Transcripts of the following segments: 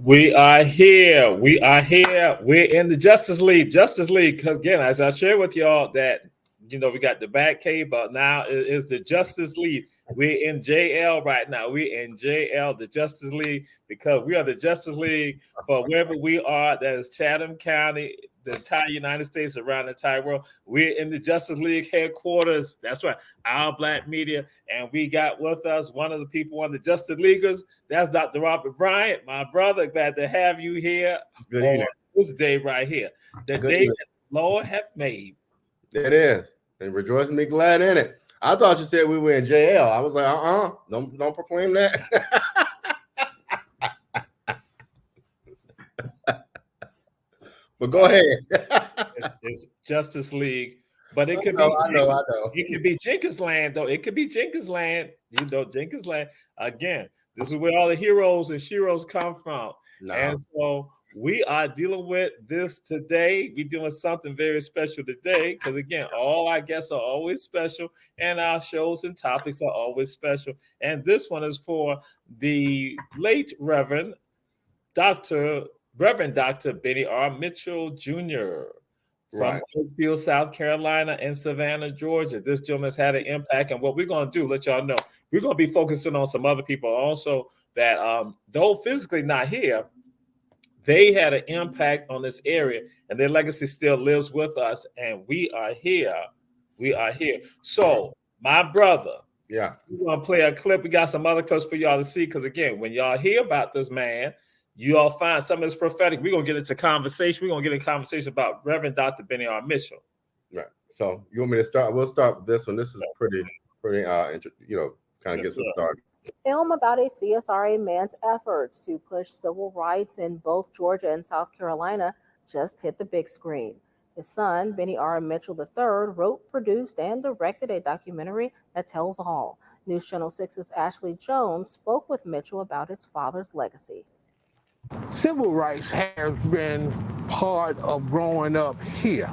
We are here. We are here. We're in the Justice League. Justice League, because again, as I shared with y'all, that we got the Batcave, but now it is the Justice League. We're in JL right now. We're in JL, the Justice League, because we are the Justice League for wherever we are. That is Chatham County, the entire United States, around the entire world. We're in the Justice League headquarters. That's right, Our Black Media. And we got with us one of the people on the Justice Leaguers. That's Dr. Robert Bryant, my brother. Glad to have you here on this day right here. The day that the Lord hath made. It is. And rejoice and be glad in it. I thought you said we were in JL. I was like, don't proclaim that. But go ahead. It's Justice League, but it could be. I know. It could be Jenkins Land, though. It could be Jenkins Land. Jenkins Land. Again, this is where all the heroes and sheroes come from. No. And so we are dealing with this today. We're doing something very special today because, again, all our guests are always special, and our shows and topics are always special. And this one is for the late Reverend Dr. Bennie R. Mitchell Jr. from Oakville, South Carolina, and Savannah, Georgia. This gentleman has had an impact, and what we're going to do, let y'all know, we're going to be focusing on some other people also that, though physically not here, they had an impact on this area, and their legacy still lives with us, and we are here. We are here. So, my brother, we're going to play a clip. We got some other clips for y'all to see, because, again, when y'all hear about this man, you all find some of this prophetic. We're going to get into conversation. We're going to get into conversation about Reverend Dr. Bennie R. Mitchell. Right. So, you want me to start? We'll start with this one. This is pretty, kind of gets us started. Film about a CSRA man's efforts to push civil rights in both Georgia and South Carolina just hit the big screen. His son, Bennie R. Mitchell III, wrote, produced, and directed a documentary that tells all. News Channel 6's Ashley Jones spoke with Mitchell about his father's legacy. Civil rights has been part of growing up here.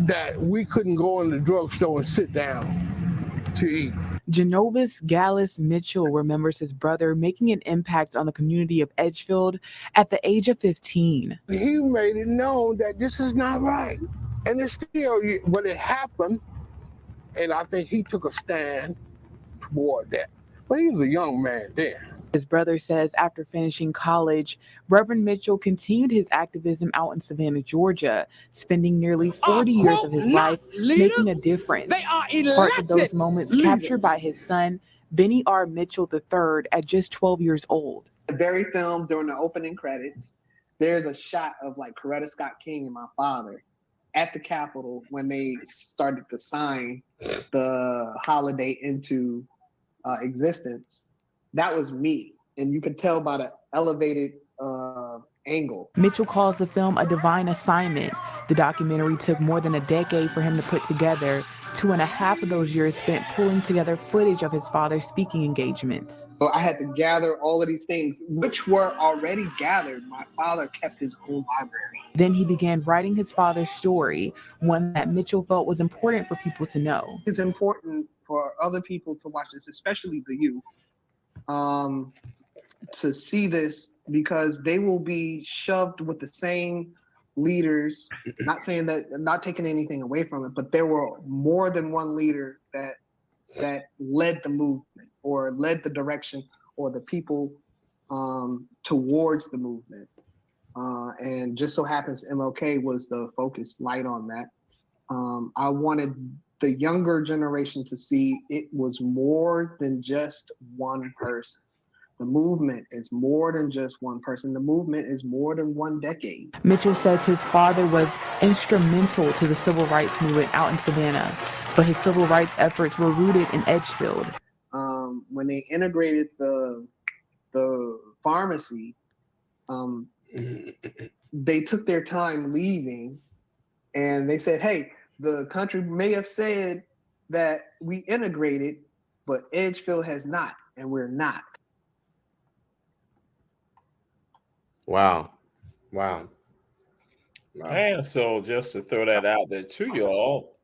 That we couldn't go in the drugstore and sit down to eat. Genovis Gallus Mitchell remembers his brother making an impact on the community of Edgefield at the age of 15. He made it known that this is not right. And it's still, when it happened, and I think he took a stand toward that. But he was a young man then. His brother says after finishing college, Reverend Mitchell continued his activism out in Savannah, Georgia, spending nearly 40 years of his life making a difference. Parts of those moments captured by his son, Bennie R. Mitchell III, at just 12 years old. The very film, during the opening credits, there's a shot of like Coretta Scott King and my father at the Capitol when they started to sign the holiday into existence. That was me, and you could tell by the elevated angle. Mitchell calls the film a divine assignment. The documentary took more than a decade for him to put together, 2.5 of those years spent pulling together footage of his father's speaking engagements. So I had to gather all of these things, which were already gathered. My father kept his own library. Then he began writing his father's story, one that Mitchell felt was important for people to know. It's important for other people to watch this, especially the youth, to see this, because they will be shoved with the same leaders. Not saying that, not taking anything away from it, but there were more than one leader that led the movement or led the direction or the people towards the movement. And just so happens MLK was the focus light on that. I wanted the younger generation to see it was more than just one person. The movement is more than just one person. The movement is more than one decade. Mitchell says his father was instrumental to the civil rights movement out in Savannah, but his civil rights efforts were rooted in Edgefield. When they integrated the pharmacy, they took their time leaving, and they said, hey, the country may have said that we integrated, but Edgefield has not, and we're not. Wow. And so just to throw that out there to y'all,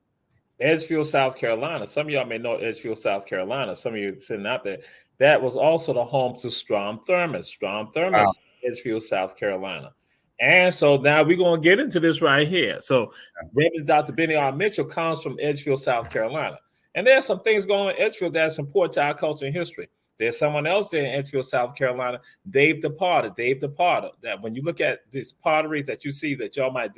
Edgefield, South Carolina. Some of y'all may know Edgefield, South Carolina. Some of you sitting out there. that was also the home to Strom Thurmond. Strom Thurmond, Wow. Edgefield, South Carolina. And so now we're going to get into this right here. So Reverend Dr. Bennie R. Mitchell comes from Edgefield, South Carolina. And there's some things going on in Edgefield that's important to our culture and history. There's someone else there in Edgefield, South Carolina, Dave DeParter, that when you look at these potteries that you see that y'all might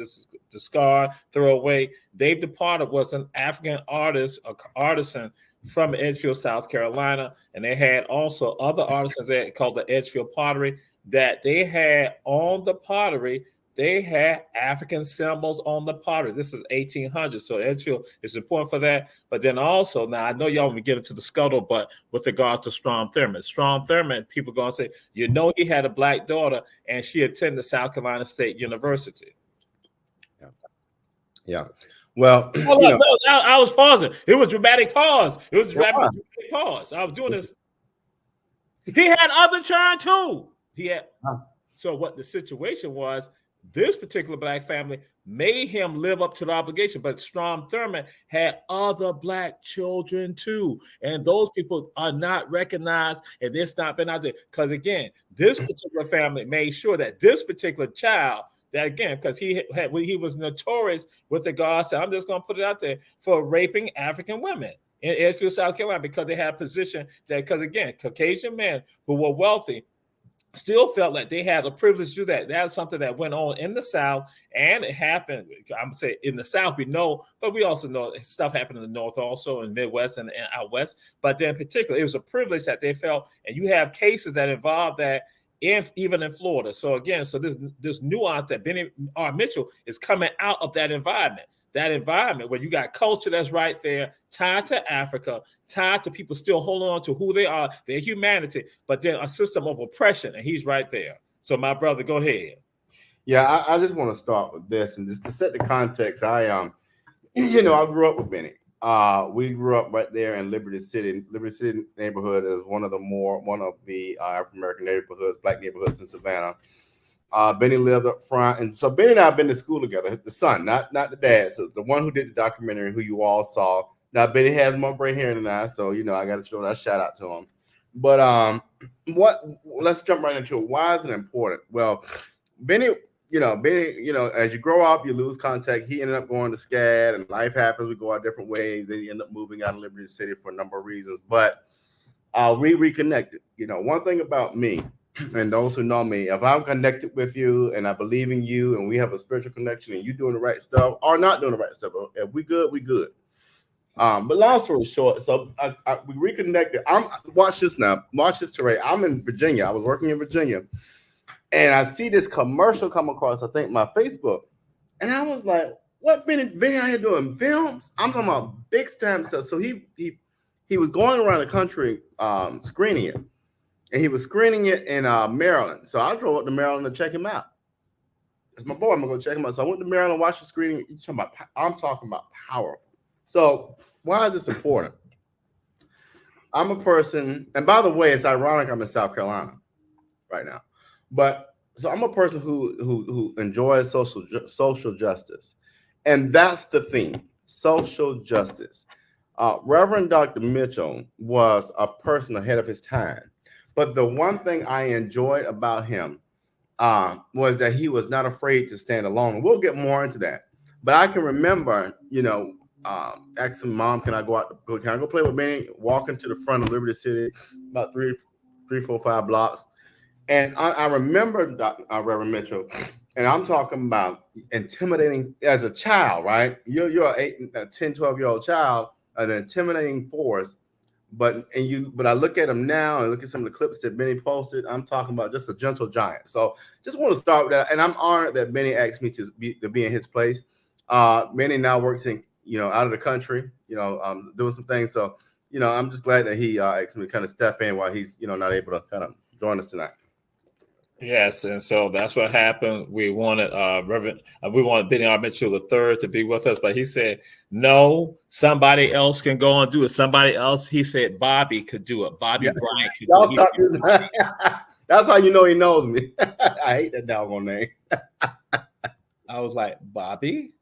discard, throw away, Dave DeParter was an African artist, artisan from Edgefield, South Carolina. And they had also other artisans there called the Edgefield Pottery that they had on the pottery. They had African symbols on the pottery. This is 1800, so Edgefield is important for that. But then also, now I know y'all want to get into the scuttlebutt with regards to Strom Thurmond. Strom Thurmond, people going to say, you know, he had a black daughter and she attended South Carolina State University. Yeah. Well, I was pausing. It was dramatic pause. It was dramatic pause. I was doing this. He had other children too. He had. So what the situation was, this particular black family made him live up to the obligation, but Strom Thurmond had other black children too. And those people are not recognized and it's not been out there. Because again, this particular family made sure that this particular child, that again, because he was notorious with regards to, I'm just going to put it out there, for raping African women in Edgefield, South Carolina, because they had a position that, because again, Caucasian men who were wealthy still felt like they had a privilege to do that. That's something that went on in the South, and it happened. I'm gonna say in the South we know, but we also know stuff happened in the North, also in Midwest and out West. But then, in particular, it was a privilege that they felt, and you have cases that involve that, even in Florida. So again, so this nuance that Bennie R. Mitchell is coming out of that environment. That environment where you got culture that's right there, tied to Africa, tied to people still holding on to who they are, their humanity, but then a system of oppression, and he's right there. So my brother, go ahead. Yeah, I just want to start with this, and just to set the context. I grew up with Bennie. We grew up right there in Liberty City. Liberty City neighborhood is one of the African American neighborhoods, black neighborhoods in Savannah. Bennie lived up front, and so Bennie and I have been to school together. The son, not the dad. So the one who did the documentary, who you all saw. Now Bennie has more gray hair than I, so I got to show that shout out to him. But let's jump right into it. Why is it important? Well, Bennie, as you grow up, you lose contact. He ended up going to SCAD, and life happens. We go our different ways. Then he ended up moving out of Liberty City for a number of reasons. But we reconnected. One thing about me, and those who know me, if I'm connected with you and I believe in you and we have a spiritual connection and you doing the right stuff or not doing the right stuff, if we good, we good. But long story short, so we reconnected. Watch this now. Watch this terrain. I'm in Virginia. I was working in Virginia, and I see this commercial come across, I think, my Facebook. And I was like, what Bennie out here doing films? I'm talking about big time stuff. So he was going around the country screening it. And he was screening it in Maryland. So I drove up to Maryland to check him out. It's my boy. I'm going to go check him out. So I went to Maryland, watched the screening. I'm talking about powerful. So why is this important? I'm a person, and by the way, it's ironic I'm in South Carolina right now. But so I'm a person who enjoys social justice. And that's the theme, social justice. Reverend Dr. Mitchell was a person ahead of his time. But the one thing I enjoyed about him was that he was not afraid to stand alone. We'll get more into that. But I can remember, asking Mom, can I go play with Bennie? Walking to the front of Liberty City, about 3, 4, 5 blocks. And I remember Reverend Mitchell, and I'm talking about intimidating as a child, right? You're a 10, 12-year-old child, an intimidating force. But I look at him now and look at some of the clips that Bennie posted. I'm talking about just a gentle giant. So just want to start with that. And I'm honored that Bennie asked me to be in his place. Bennie now works in, out of the country, doing some things. So, I'm just glad that he asked me to kind of step in while he's, not able to kind of join us tonight. Yes, and so that's what happened. We wanted Bennie R. Mitchell III to be with us, but he said, no, somebody else can go and do it. Somebody else, he said Bobby could do it. Bobby Bryant could do it. That's how you know he knows me. I hate that doggone name. I was like, Bobby?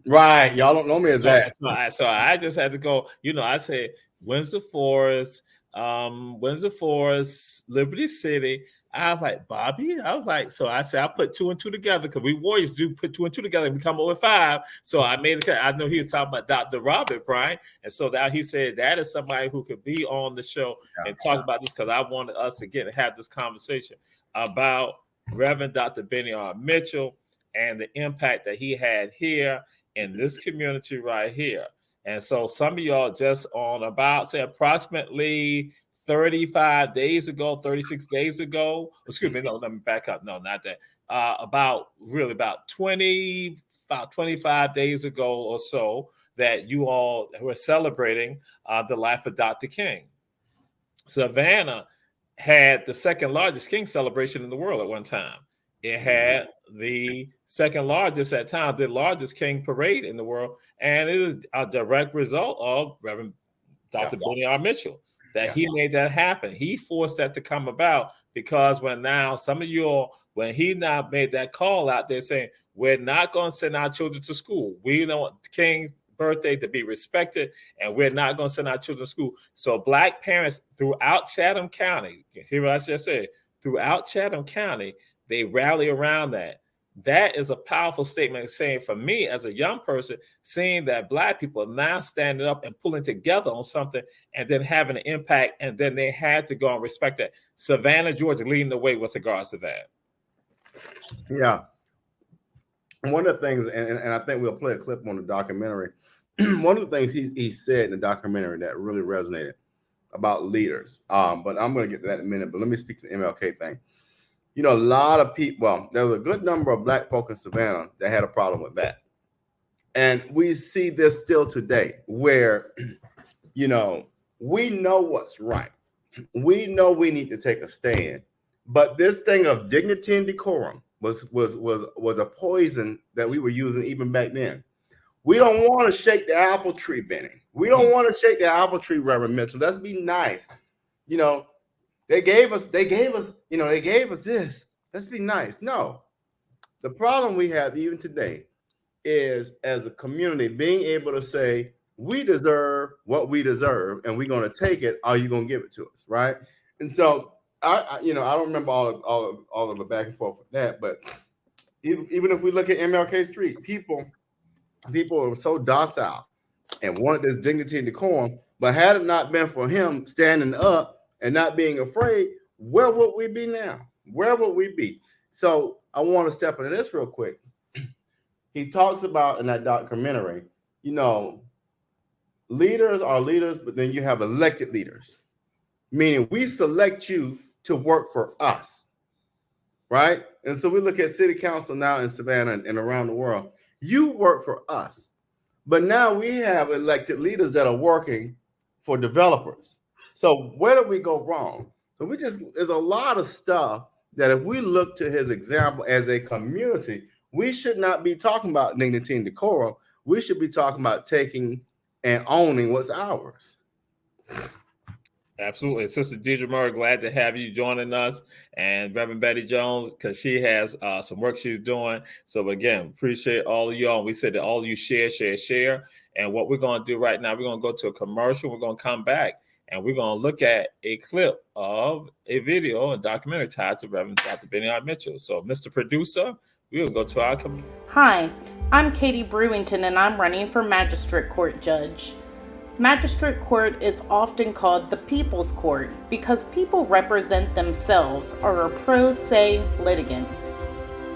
Right. Y'all don't know me as that. So I just had to go, I said Windsor Forest, Windsor Forest, Liberty City. I was like, Bobby? I was like, so I said, I put 2 and 2 together because we Warriors do put 2 and 2 together and we come up with 5. So I made it. I know he was talking about Dr. Robert Bryant. And so that he said that is somebody who could be on the show and talk about this because I wanted us to get and have this conversation about Reverend Dr. Bennie R. Mitchell and the impact that he had here in this community right here. And so some of y'all just on about, say, approximately 35 days ago, 36 days ago. Excuse me, no, let me back up. No, not that. About 25 days ago or so that you all were celebrating the life of Dr. King. Savannah had the second largest King celebration in the world at one time. It had the second largest at time, the largest King parade in the world, and it is a direct result of Reverend Dr. Bennie R. Mitchell that he made that happen. He forced that to come about because when now some of you all, when he now made that call out there saying, we're not going to send our children to school. We want King's birthday to be respected, and we're not going to send our children to school. So Black parents throughout Chatham County, hear what I just said, throughout Chatham County, they rally around that. That is a powerful statement saying for me as a young person, seeing that Black people are now standing up and pulling together on something and then having an impact. And then they had to go and respect that. Savannah, Georgia leading the way with regards to that. Yeah. One of the things, and I think we'll play a clip on the documentary. One of the things he said in the documentary that really resonated about leaders. But I'm going to get to that in a minute. But let me speak to the MLK thing. You know, a lot of people, well, there was a good number of Black folk in Savannah that had a problem with that. And we see this still today where, you know, we know what's right. We know we need to take a stand. But this thing of dignity and decorum was a poison that we were using even back then. We don't want to shake the apple tree, Bennie. We don't want to shake the apple tree, Reverend Mitchell. Let's be nice. You know, they gave us this. Let's be nice. No. The problem we have even today is as a community being able to say, we deserve what we deserve and we're going to take it. Are you going to give it to us? Right. And so I don't remember all of the back and forth with that, but even if we look at MLK Street, people are so docile and wanted this dignity and decorum, but had it not been for him standing up and not being afraid, where would we be now? Where would we be? So I want to step into this real quick. He talks about in that documentary, you know, leaders are leaders, but then you have elected leaders, meaning we select you to work for us, right? And so we look at city council now in Savannah and around the world. You work for us, but now we have elected leaders that are working for developers. So where do we go wrong? So there's a lot of stuff that if we look to his example as a community, we should not be talking about dignity and decorum. We should be talking about taking and owning what's ours. Absolutely. Sister Deidre Murray, glad to have you joining us. And Reverend Betty Jones, because she has some work she's doing. So again, appreciate all of y'all. We said that all of you share. And what we're going to do right now, we're going to go to a commercial. We're going to come back and we're going to look at a clip of a video, a documentary tied to Reverend Dr. Bennie R. Mitchell. So Mr. Producer, we'll go to our Hi, I'm Katie Brewington and I'm running for Magistrate Court Judge. Magistrate Court is often called the People's Court because people represent themselves or are pro se litigants.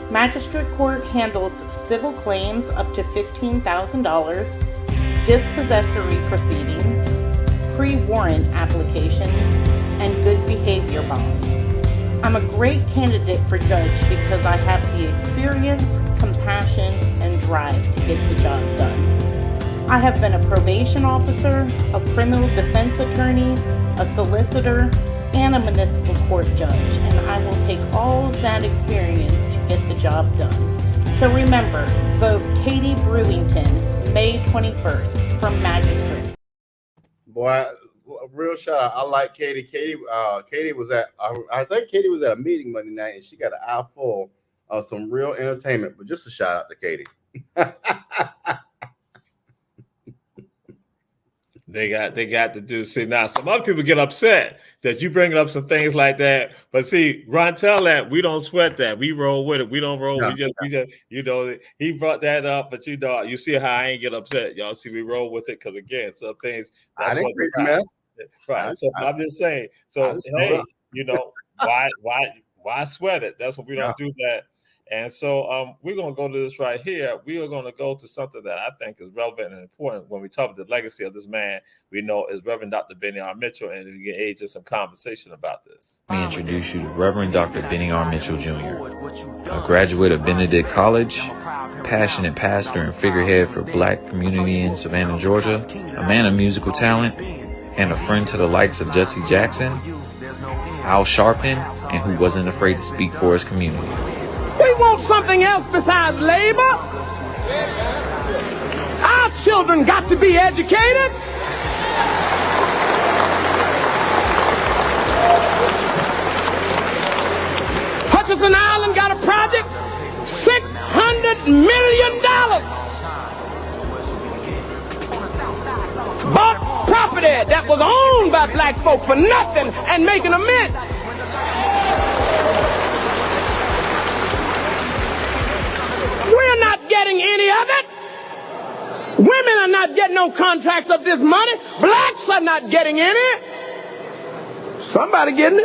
Magistrate Court handles civil claims up to $15,000, dispossessory proceedings, pre-warrant applications, and good behavior bonds. I'm a great candidate for judge because I have the experience, compassion, and drive to get the job done. I have been a probation officer, a criminal defense attorney, a solicitor, and a municipal court judge, and I will take all of that experience to get the job done. So remember, vote Katie Brewington, May 21st, for Magistrate. Boy, real shout out. I like Katie. Katie was at, I think Katie was at a meeting Monday night, and she got an eye full of some real entertainment. But just a shout out to Katie. They got to do. See, now some other people get upset that you bringing up some things like that, but see, Ron, tell that we don't sweat that. We roll with it. We don't roll. We just he brought that up, but you see how I ain't get upset. Y'all see, we roll with it because again, some things. That's what the mess. Right. So I'm just saying. So hey, why sweat it? That's what we don't do that. And so we're going to go to this right here. We are going to go to something that I think is relevant and important when we talk about the legacy of this man we know is Reverend Dr. Bennie R. Mitchell, and we get age in some conversation about this. Let me introduce you to Reverend Dr. Bennie R. Mitchell Jr., a graduate of Benedict College, passionate pastor and figurehead for Black community in Savannah, Georgia, a man of musical talent, and a friend to the likes of Jesse Jackson, Al Sharpton, and who wasn't afraid to speak for his community. We want something else besides labor. Our children got to be educated. Hutchinson Island got a project, $600 million. Bought property that was owned by black folk for nothing and making a mint. We're not getting any of it. Women are not getting no contracts of this money. Blacks are not getting any. Somebody getting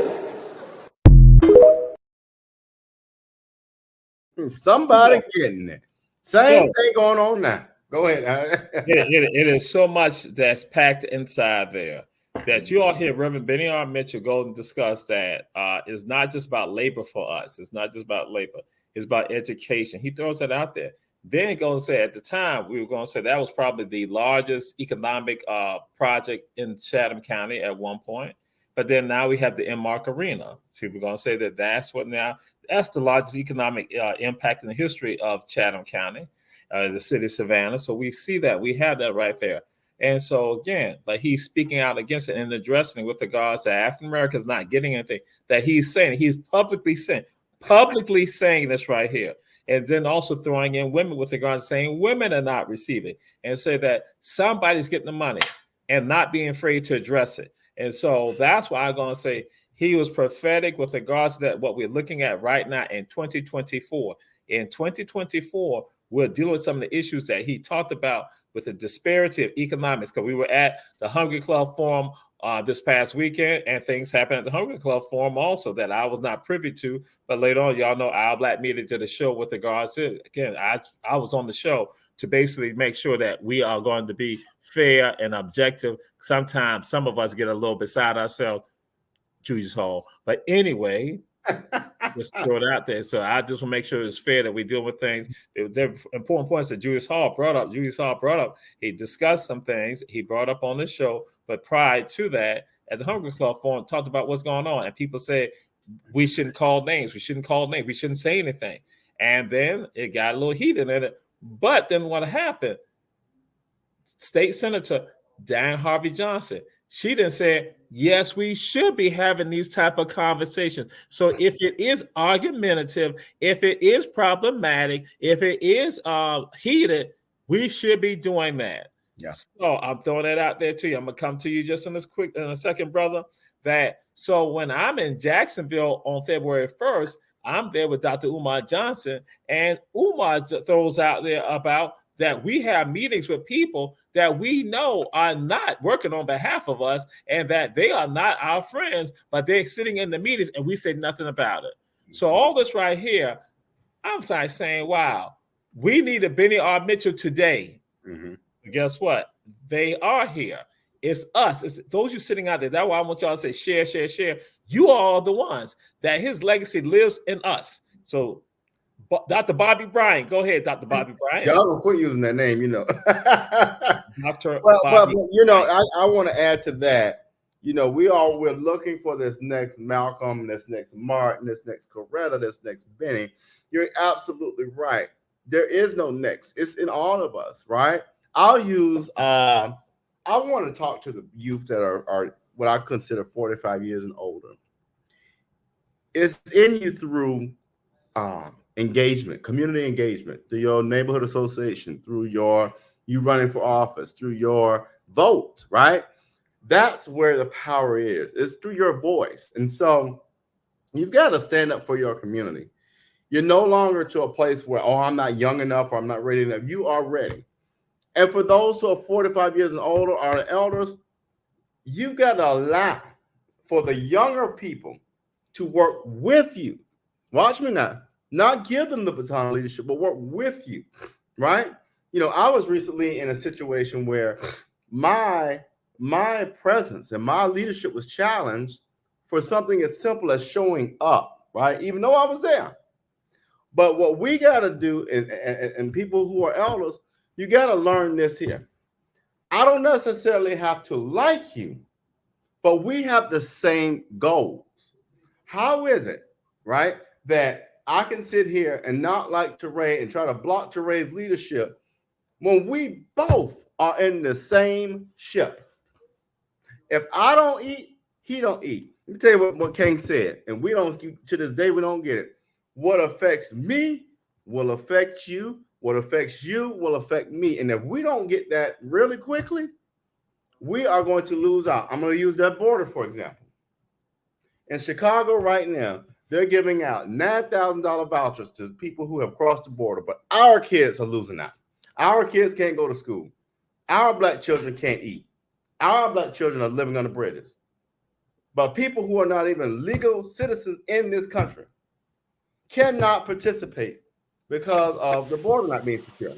it. Somebody getting it. Same thing going on now. Go ahead. it is so much that's packed inside there that you all hear Reverend Bennie R. Mitchell go and discuss that it's not just about labor for us. It's not just about labor. It's about education. He throws that out there. Then he goes and say, at the time, we were going to say that was probably the largest economic project in Chatham County at one point. But then now we have the Enmark Arena. People are going to say that that's the largest economic impact in the history of Chatham County, the city of Savannah. So we see that. We have that right there. And so, again, like he's speaking out against it and addressing it with regards to African Americans not getting anything that he's saying. He's publicly saying this right here. And then also throwing in women with regards to saying women are not receiving and say that somebody's getting the money and not being afraid to address it. And so that's why I'm going to say he was prophetic with regards to that, what we're looking at right now in 2024. In 2024, we're dealing with some of the issues that he talked about with the disparity of economics, because we were at the Hungry Club Forum this past weekend, and things happened at the Hungry Club Forum also that I was not privy to. But later on, y'all know Al Black Media did a show with regards to, again, I was on the show to basically make sure that we are going to be fair and objective. Sometimes some of us get a little beside ourselves, Julius Hall. But anyway, just throw it out there. So I just want to make sure it's fair that we deal with things. There are important points that Julius Hall brought up. He discussed some things he brought up on the show, but prior to that, at the Hungry Club Forum, talked about what's going on. And people said, we shouldn't call names. We shouldn't say anything. And then it got a little heated in it. But then what happened? State Senator Diane Harvey Johnson, she then said, yes, we should be having these type of conversations. So if it is argumentative, if it is problematic, if it is heated, we should be doing that. Yeah. So I'm throwing that out there to you. I'm gonna come to you just in a second, brother. So when I'm in Jacksonville on February 1st, I'm there with Dr. Umar Johnson, and Umar throws out there about that we have meetings with people that we know are not working on behalf of us and that they are not our friends, but they're sitting in the meetings and we say nothing about it. So all this right here, I'm saying, wow, we need a Bennie R. Mitchell today. Mm-hmm. Guess what? They are here. It's us. It's those you sitting out there. That's why I want y'all to say share. You are the ones that his legacy lives in us. So Dr. Bobby Bryant, go ahead, Dr. Bobby Bryant. Y'all gonna quit using that name, you know. Dr. But you know, I want to add to that. You know, we're looking for this next Malcolm, this next Martin, this next Coretta, this next Bennie. You're absolutely right. There is no next. It's in all of us, right? I'll use. I want to talk to the youth that are what I consider 45 years and older. It's in you through engagement, community engagement, through your neighborhood association, through you running for office, through your vote, right? That's where the power is. It's through your voice. And so you've got to stand up for your community. You're no longer to a place where, oh, I'm not young enough or I'm not ready enough. You are ready. And for those who are 45 years and older or the elders, you've got to allow for the younger people to work with you. Watch me now. Not give them the baton of leadership, but work with you, right? You know, I was recently in a situation where my presence and my leadership was challenged for something as simple as showing up, right? Even though I was there. But what we got to do, and people who are elders, you got to learn this here. I don't necessarily have to like you, but we have the same goals. How is it, right, that I can sit here and not like Teray and try to block Teray's leadership when we both are in the same ship? If I don't eat, he don't eat. Let me tell you what King said, and we don't, to this day, we don't get it. What affects me will affect you. What affects you will affect me. And if we don't get that really quickly, we are going to lose out. I'm going to use that border, for example. In Chicago right now, they're giving out $9,000 vouchers to people who have crossed the border, but our kids are losing out. Our kids can't go to school. Our black children can't eat. Our black children are living on the bridges. But people who are not even legal citizens in this country cannot participate because of the border not being secure.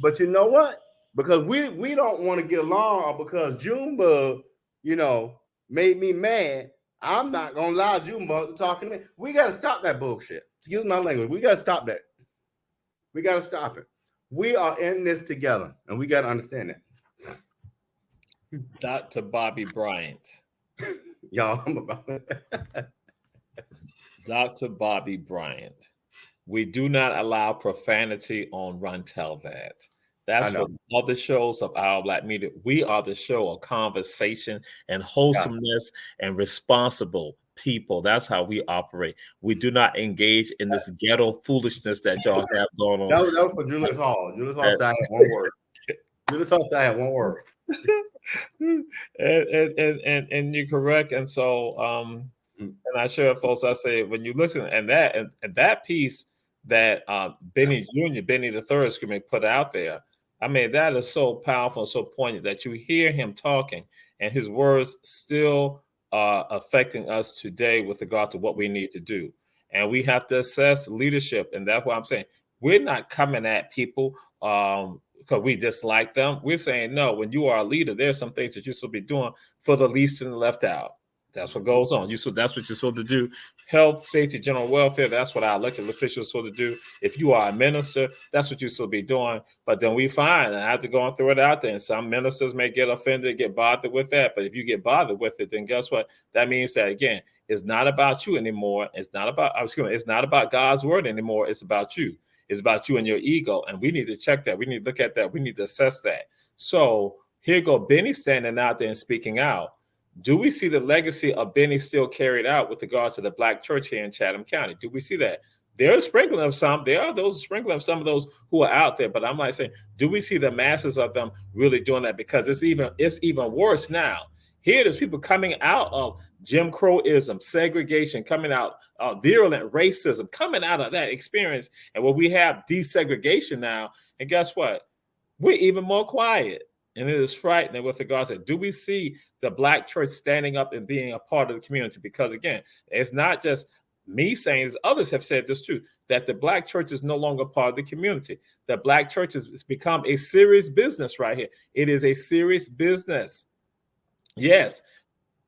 But you know what? Because we don't want to get along, or because Junebug, you know, made me mad, I'm not going to allow Junebug to talk to me. We got to stop that bullshit. Excuse my language. We got to stop that. We got to stop it. We are in this together, and we got to understand that. Dr. Bobby Bryant. Y'all, I'm about it. Dr. Bobby Bryant. We do not allow profanity on Run Tell That. That's for other shows of Our Black Media. We are the show of conversation and wholesomeness and responsible people. That's how we operate. We do not engage in this ghetto foolishness that y'all have going on. That was for Julius Hall. Julius Hall said I had one word. Julius Hall said I had one word. and you're correct. And so and I share folks, I say when you listen and that piece that Bennie Jr., Bennie the Third, put out there, I mean, that is so powerful and so poignant that you hear him talking and his words still affecting us today with regard to what we need to do. And we have to assess leadership. And that's what I'm saying. We're not coming at people because we dislike them. We're saying, no, when you are a leader, there's some things that you're supposed to be doing for the least and the left out. That's what goes on. That's what you're supposed to do. Health, safety, general welfare, that's what our elected officials are supposed to do. If you are a minister, that's what you're supposed to be doing. But then we find, and I have to go and throw it out there, and some ministers may get offended, get bothered with that. But if you get bothered with it, then guess what? That means that, again, it's not about you anymore. It's not about God's word anymore. It's about you. It's about you and your ego. And we need to check that. We need to look at that. We need to assess that. So here go Bennie standing out there and speaking out. Do we see the legacy of Bennie still carried out with regards to the black church here in Chatham County? Do we see that? There's sprinkling of some. There are those sprinkling of some of those who are out there. But I'm like saying, do we see the masses of them really doing that? Because it's even worse now. Here there's people coming out of Jim Crowism, segregation, coming out virulent racism, coming out of that experience. And when we have desegregation now, and guess what? We're even more quiet. And it is frightening with regards to, do we see the black church standing up and being a part of the community? Because again, it's not just me saying this, others have said this too, that the black church is no longer part of the community. The black church has become a serious business right here. It is a serious business. Yes.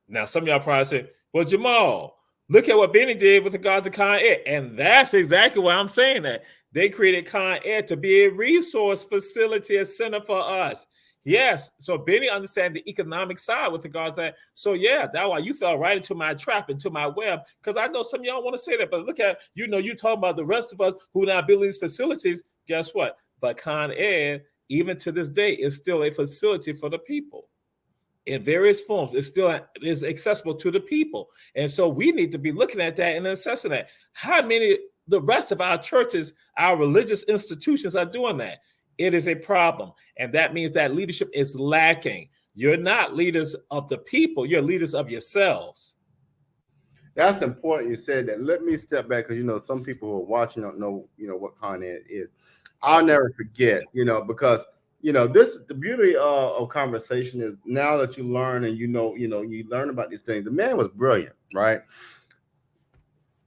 Now, some of y'all probably say, well, Jamal, look at what Bennie did with regard to Con Ed. And that's exactly why I'm saying that. They created Con Ed to be a resource facility, a center for us. Yes, so Bennie understands the economic side with regards to that. So yeah, that's why you fell right into my trap, into my web, because I know some of y'all want to say that, but look at, you talking about the rest of us who now build these facilities. Guess what? But Con Ed, even to this day, is still a facility for the people. In various forms, it still is accessible to the people. And so we need to be looking at that and assessing that. How many, the rest of our churches, our religious institutions are doing that? it is a problem. And that means that leadership is lacking. You're not leaders of the people, you're leaders of yourselves. That's important. You said that. Let me step back because some people who are watching don't know what Con Ed is. I'll never forget, because this the beauty of conversation is now that you learn and you learn about these things. The man was brilliant, right?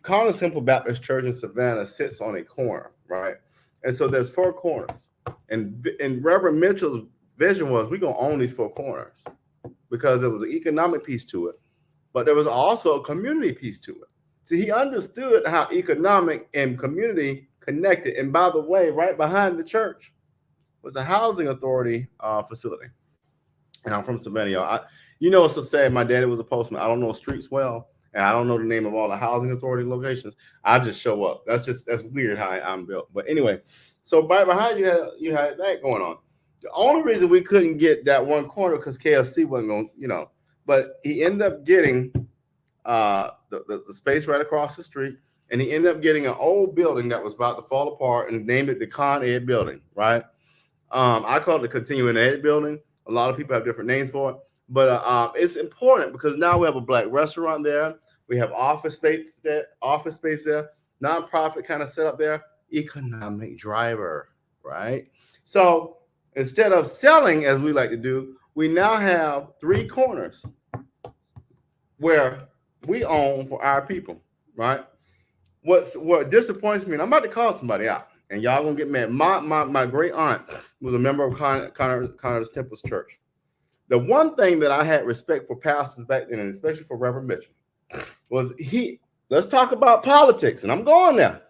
Connors Temple Baptist Church in Savannah sits on a corner, right? And so there's 4 corners, and Reverend Mitchell's vision was we're gonna own these 4 corners because there was an economic piece to it, but there was also a community piece to it. So he understood how economic and community connected. And by the way, right behind the church was a housing authority facility. And I'm from Savannah, y'all. It's so sad. My daddy was a postman. I don't know streets well, and I don't know the name of all the housing authority locations. I just show up. That's weird how I'm built. But anyway, so right behind you had that going on. The only reason we couldn't get that one corner because KFC wasn't going, but he ended up getting the space right across the street, and he ended up getting an old building that was about to fall apart and named it the Con Ed building, right? I call it the Continuing Ed building. A lot of people have different names for it, but it's important because now we have a Black restaurant there. We have office space there, nonprofit kind of setup there, economic driver, right? So instead of selling, as we like to do, we now have 3 corners where we own for our people, right? What disappoints me, and I'm about to call somebody out, and y'all gonna get mad. My great aunt was a member of Connors Temple's church. The one thing that I had respect for pastors back then, and especially for Reverend Mitchell, was let's talk about politics, and I'm going there.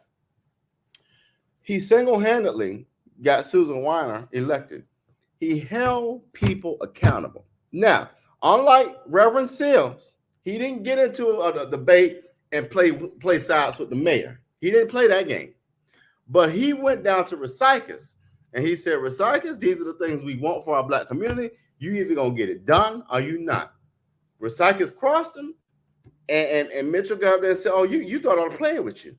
He single-handedly got Susan Weiner elected. He held people accountable. Now, unlike Reverend Sills, he didn't get into a debate and play sides with the mayor. He didn't play that game. But he went down to Recycus and he said, Recycus, these are the things we want for our Black community. You either going to get it done or you not. Recycus crossed him, and Mitchell got up there and said, oh, you thought I was playing with you.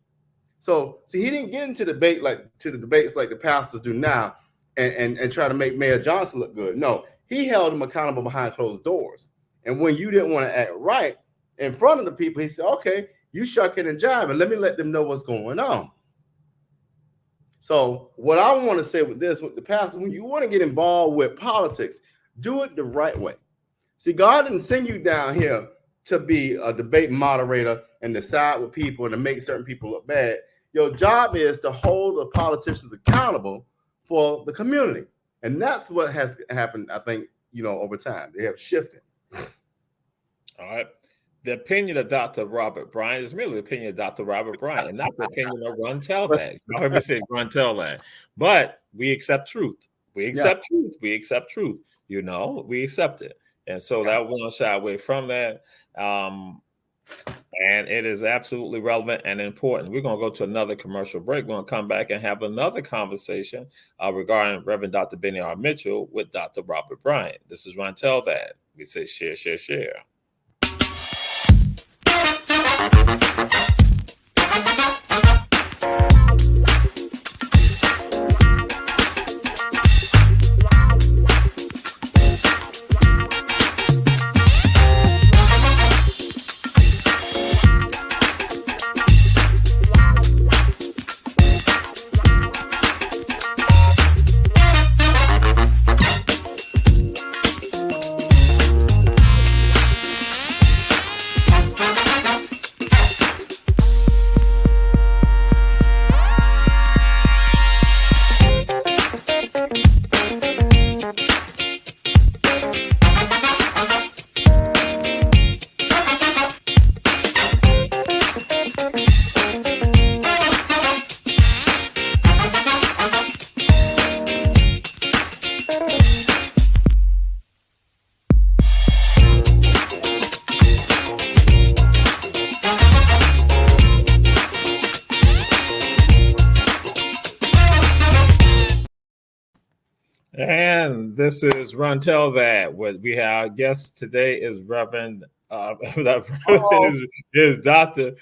So he didn't get into the debates like the pastors do now and try to make Mayor Johnson look good. No, he held him accountable behind closed doors. And when you didn't want to act right in front of the people, he said, okay, you shucking and jiving. Let me let them know what's going on. So what I want to say with the pastor, when you want to get involved with politics, do it the right way. See, God didn't send you down here to be a debate moderator and to side with people and to make certain people look bad. Your job is to hold the politicians accountable for the community. And that's what has happened, I think, over time. They have shifted. All right. The opinion of Dr. Robert Bryant is merely the opinion of Dr. Robert Bryant, and not the opinion of Run Tell That. You heard me say Run Tell That. But we accept truth. We accept truth. We accept truth. We accept it. And so that we don't shy away from that. And it is absolutely relevant and important. We're going to go to another commercial break. We're going to come back and have another conversation regarding Reverend Dr. Bennie R. Mitchell with Dr. Robert Bryant. This is Run Tell That. We say share, share, share. And this is Run Tell That. What we have our guest today is Reverend is Dr.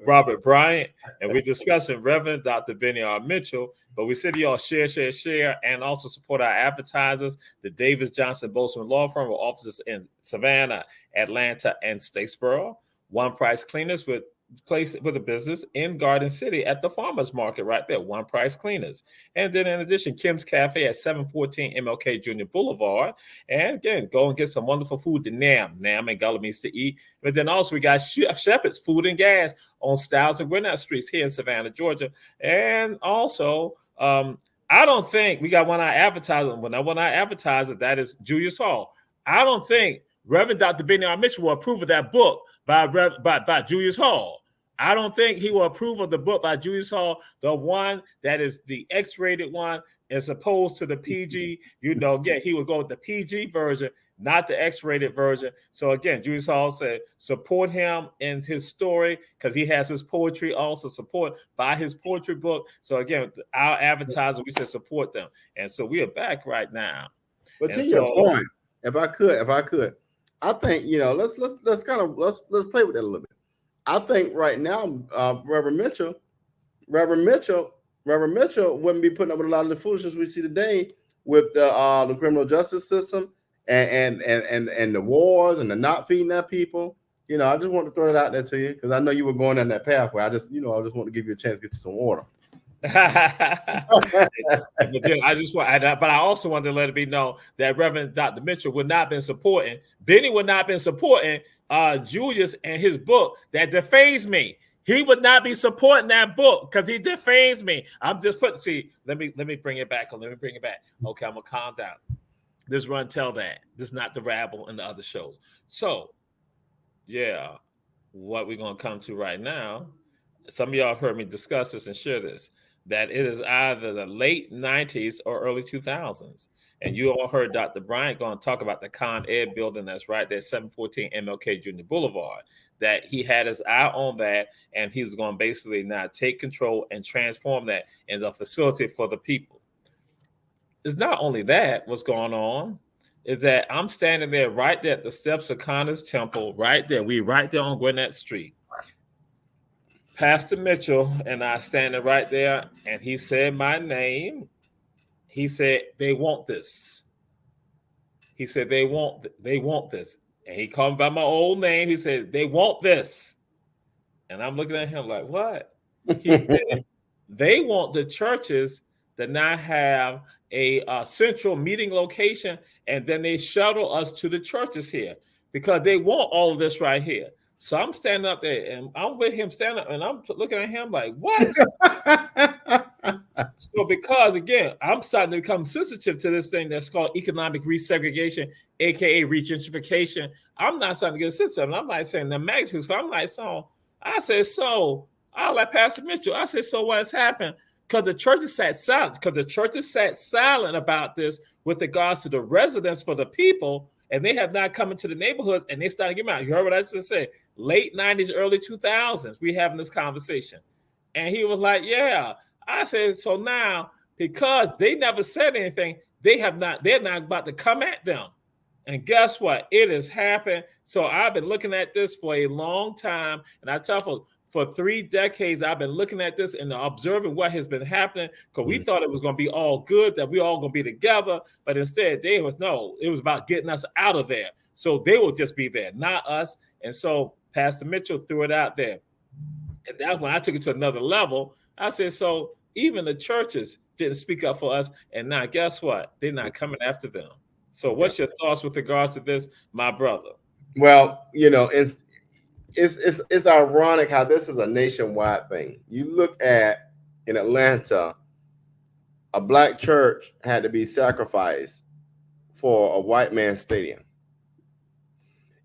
Robert Bryant, and we're discussing Reverend Dr. Bennie R. Mitchell. But we said y'all share, and also support our advertisers, the Davis Johnson Bozeman Law Firm with offices in Savannah, Atlanta, and Statesboro. One Price Cleaners with a business in Garden City at the farmers market right there. One Price Cleaners. And then in addition, Kim's Cafe at 714 MLK Jr. Boulevard. And again, go and get some wonderful food to Nam and Gullah means to eat. But then also we got Shepherd's Food and Gas on Styles and Gwinnett Streets here in Savannah, Georgia. And also, I don't think we got one of our advertisers. When I want our advertisers, that is Julius Hall. I don't think Reverend Dr. Bennie R. Mitchell will approve of that book by Julius Hall. I don't think he will approve of the book by Julius Hall, the one that is the X-rated one, as opposed to the PG. Again, he would go with the PG version, not the X-rated version. So again, Julius Hall said, support him in his story because he has his poetry also. Support by his poetry book. So again, our advertiser, we said support them. And so we are back right now. But to your point, if I could, I think, let's play with that a little bit. I think right now, Reverend Mitchell wouldn't be putting up with a lot of the foolishness we see today with the criminal justice system and the wars and the not feeding our people. I just want to throw it out there to you because I know you were going down that pathway. I just want to give you a chance to get you some water. But I also wanted to let it be known that Reverend Dr. Mitchell would not have been supporting, Bennie would not have been supporting Julius and his book that defames me. He would not be supporting that book because he defames me. I'm just putting, let me bring it back. Okay, I'm gonna calm down. This Run Tell That. This is not the rabble and the other shows. So, yeah, what we're gonna come to right now, some of y'all heard me discuss this and share this, that it is either the late 90s or early 2000s. And you all heard Dr. Bryant going to talk about the Con Ed building that's right there, 714 MLK Jr. Boulevard, that he had his eye on that, and he was going to basically now take control and transform that into a facility for the people. It's not only that, what's going on is that I'm standing there right there at the steps of Connor's Temple, right there. We right there on Gwinnett Street. Pastor Mitchell and I standing right there, and he said my name. He said, they want this. He said, they want this. And he called me by my old name. He said, they want this. And I'm looking at him like, what? He said, they want the churches to not have a central meeting location, and then they shuttle us to the churches here because they want all of this right here. So I'm standing up there, and I'm with him standing up, and I'm looking at him like, what? So because, again, I'm starting to become sensitive to this thing that's called economic resegregation, a.k.a. regentrification. I'm not starting to get sensitive. And I'm like saying the magnitude. So I'm like, I said, I like Pastor Mitchell. I said, so what's happened? Because the churches sat silent about this with regards to the residents for the people, and they have not come into the neighborhoods, and they started getting out. You heard what I just said? Late 90s, early 2000s, we having this conversation. And he was like, yeah. I said, so now, because they never said anything, they're not about to come at them. And guess what? It has happened. So I've been looking at this for a long time. And I tell you, for 3 decades, I've been looking at this and observing what has been happening, because we thought it was going to be all good, that we all going to be together. But instead, it was about getting us out of there. So they will just be there, not us. And so Pastor Mitchell threw it out there. And that's when I took it to another level. I said, so even the churches didn't speak up for us. And now guess what? They're not coming after them. So what's your thoughts with regards to this, my brother? Well, it's ironic how this is a nationwide thing. You look at in Atlanta, a black church had to be sacrificed for a white man's stadium.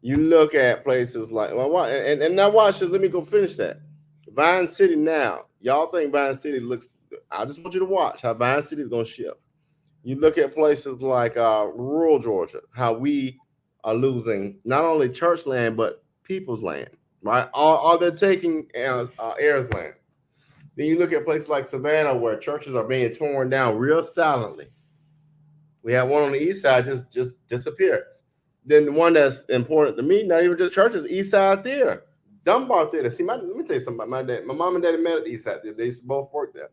You look at places like, and now watch this. Let me go finish that. Vine City now. Y'all think Vine City looks, I just want you to watch how Vine City is going to shift. You look at places like rural Georgia, how we are losing not only church land, but people's land, right? Or they're taking heirs' land. Then you look at places like Savannah, where churches are being torn down real silently. We have one on the east side just disappeared. Then the one that's important to me, not even just churches, East Side Theater. Dunbar Theater. See, let me tell you something about my dad. My mom and daddy met at the East Side Theater. They used to both work there.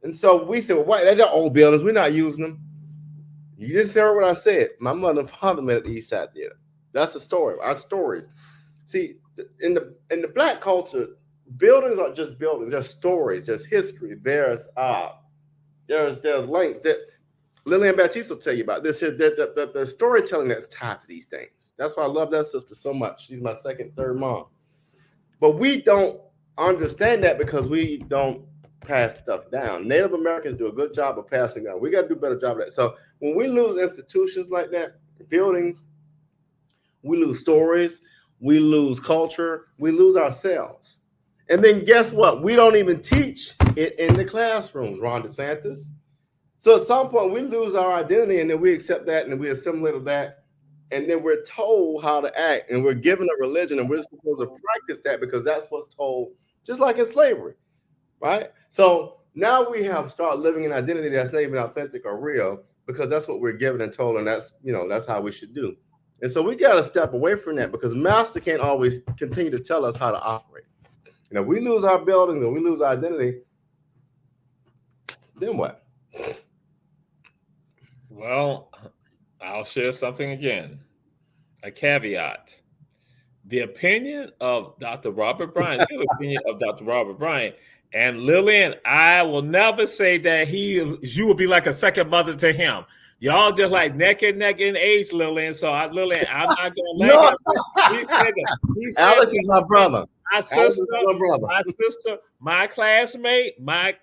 And so we said, well, why? They're old buildings. We're not using them. You just heard what I said. My mother and father met at the East Side Theater. That's the story. Our stories. See, in the Black culture, buildings aren't just buildings. There's stories. There's history. There's links that Lillian Baptiste will tell you about. This is the storytelling that's tied to these things. That's why I love that sister so much. She's my second, third mom. But we don't understand that because we don't pass stuff down. Native Americans do a good job of passing down. We got to do a better job of that. So when we lose institutions like that, buildings, we lose stories, we lose culture, we lose ourselves. And then guess what? We don't even teach it in the classrooms, Ron DeSantis. So at some point we lose our identity and then we accept that and we assimilate that. And then we're told how to act and we're given a religion and we're supposed to practice that because that's what's told, just like in slavery, right? So now we have started living an identity that's not even authentic or real because that's what we're given and told, and that's how we should do. And so we got to step away from that because master can't always continue to tell us how to operate. You know, we lose our buildings and we lose our identity, then what? Well, I'll share something again. A caveat. The opinion of Dr. Robert Bryant, the opinion of Dr. Robert Bryant, and Lillian, I will never say that you will be like a second mother to him. Y'all just like neck and neck in age, Lillian. So Lillian, I'm not going to let him. He said that. Alex is my brother. My sister, my classmate, my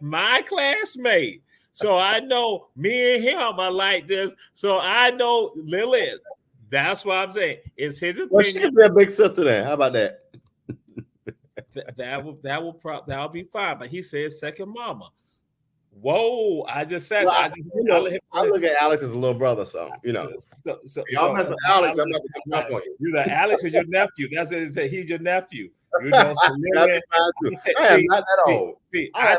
classmate. So I know me and him are like this. So I know Lillian. That's what I'm saying. It's his opinion. Well, she could be a big sister then. How about that? That will be fine. But he said second mama. Whoa! I just said. Well, I look at Alex as a little brother, so you know. Y'all mess with Alex, I'm not gonna come up on you. You know, Alex is your nephew. That's what it said. He's your nephew. You know, so Lillian, I am not that old. I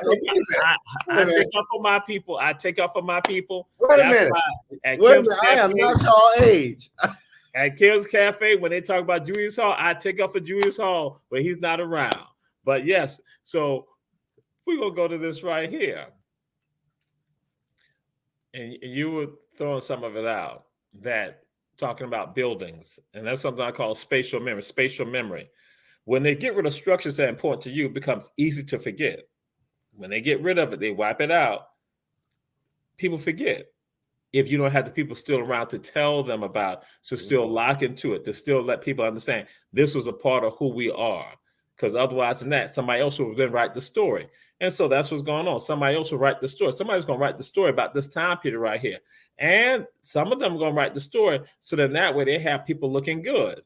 take up for my people. I take up for my people. Wait a minute. I am not your age. At Kim's Cafe, when they talk about Julius Hall, I take up for Julius Hall, but he's not around. But yes, so we're gonna go to this right here. And you were throwing some of it out, that talking about buildings, and that's something I call spatial memory. Spatial memory. When they get rid of structures that are important to you, it becomes easy to forget. When they get rid of it, they wipe it out. People forget. If you don't have the people still around to tell them about, to still lock into it, to still let people understand this was a part of who we are. Because otherwise than that, somebody else will then write the story. And so that's what's going on. Somebody else will write the story. Somebody's going to write the story about this time period right here. And some of them are going to write the story so then that way they have people looking good.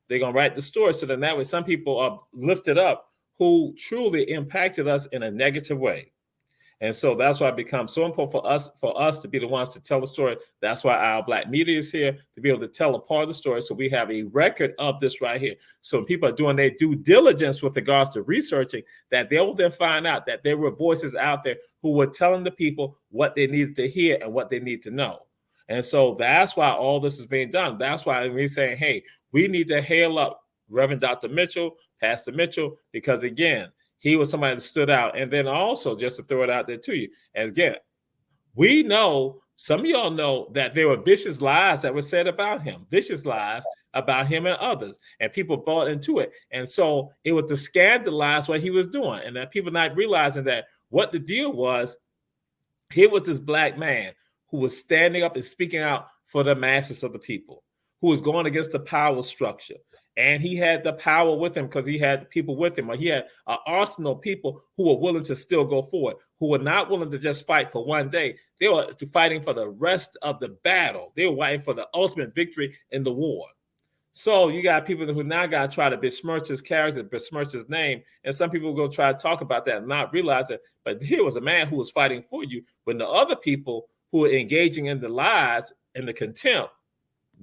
They're going to write the story so then that way some people are lifted up who truly impacted us in a negative way. And so that's why it becomes so important for us to be the ones to tell the story. That's why our Black media is here, to be able to tell a part of the story. So we have a record of this right here. So when people are doing their due diligence with regards to researching, that they will then find out that there were voices out there who were telling the people what they needed to hear and what they need to know. And so that's why all this is being done. That's why we're saying, hey, we need to hail up Reverend Dr. Mitchell, Pastor Mitchell, because again, he was somebody that stood out. And then also, just to throw it out there to you, and again, we know, some of y'all know that there were vicious lies that were said about him, vicious lies about him and others, and people bought into it. And so it was to scandalize what he was doing, and that people not realizing that what the deal was, here was this Black man who was standing up and speaking out for the masses of the people, who was going against the power structure. And he had the power with him because he had the people with him. Or he had an arsenal of people who were willing to still go forward, who were not willing to just fight for one day. They were fighting for the rest of the battle. They were fighting for the ultimate victory in the war. So you got people who now got to try to besmirch his character, besmirch his name. And some people are going to try to talk about that and not realize it. But here was a man who was fighting for you when the other people who were engaging in the lies and the contempt,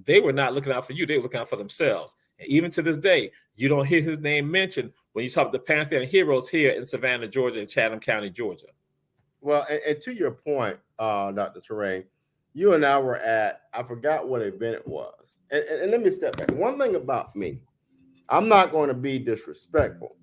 they were not looking out for you. They were looking out for themselves. And even to this day, you don't hear his name mentioned when you talk about the Pantheon heroes here in Savannah, Georgia, and Chatham County, Georgia. Well, and to your point, Dr. Terrain, you and I were at, I forgot what event it was. And let me step back. One thing about me, I'm not going to be disrespectful.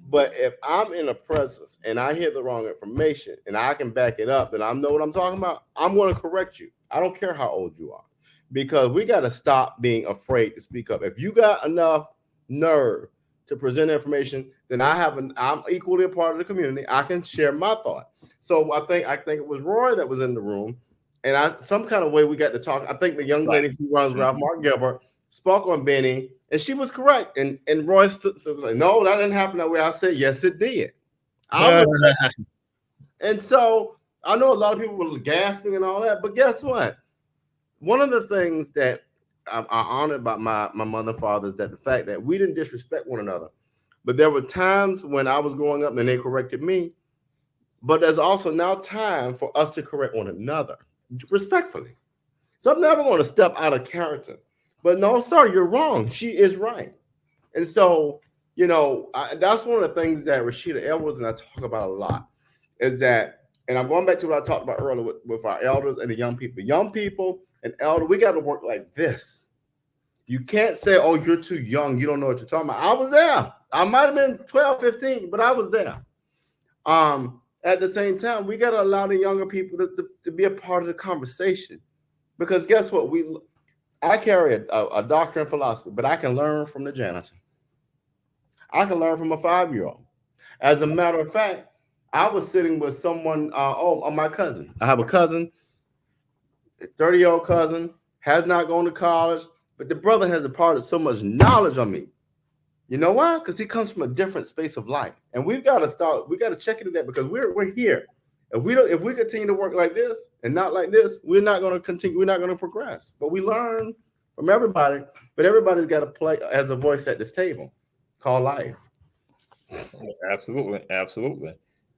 But if I'm in a presence and I hear the wrong information and I can back it up and I know what I'm talking about, I'm going to correct you. I don't care how old you are, because we got to stop being afraid to speak up. If you got enough nerve to present information, then I'm equally a part of the community. I can share my thought. So I think it was Roy that was in the room, and some kind of way we got to talk. I think the young lady who runs Ralph Mark Gilbert spoke on Bennie, and she was correct. And Roy was like, "No, that didn't happen that way." I said, "Yes, it did." And so I know a lot of people were gasping and all that, but guess what? One of the things that I honor about my mother and father is that the fact that we didn't disrespect one another. But there were times when I was growing up and they corrected me. But there's also now time for us to correct one another respectfully. So I'm never going to step out of character. But no, sir, you're wrong. She is right. And so, that's one of the things that Rashida Edwards and I talk about a lot, is that, and I'm going back to what I talked about earlier with our elders and the young people. Young people and elder, we got to work like this. You can't say, "Oh, you're too young, you don't know what you're talking about." I was there. I might have been 12, 15, but I was there. At the same time, we got to allow the younger people to be a part of the conversation, because guess what? I carry a doctorate in philosophy, but I can learn from the janitor. I can learn from a 5-year-old. As a matter of fact, I was sitting with someone, my cousin. I have a cousin, a 30-year-old cousin, has not gone to college, but the brother has imparted so much knowledge on me. You know why? Because he comes from a different space of life. And we got to check into that, because we're here. If we continue to work like this and not like this, we're not going to continue, we're not going to progress. But we learn from everybody, but everybody's got to play as a voice at this table called life. Absolutely.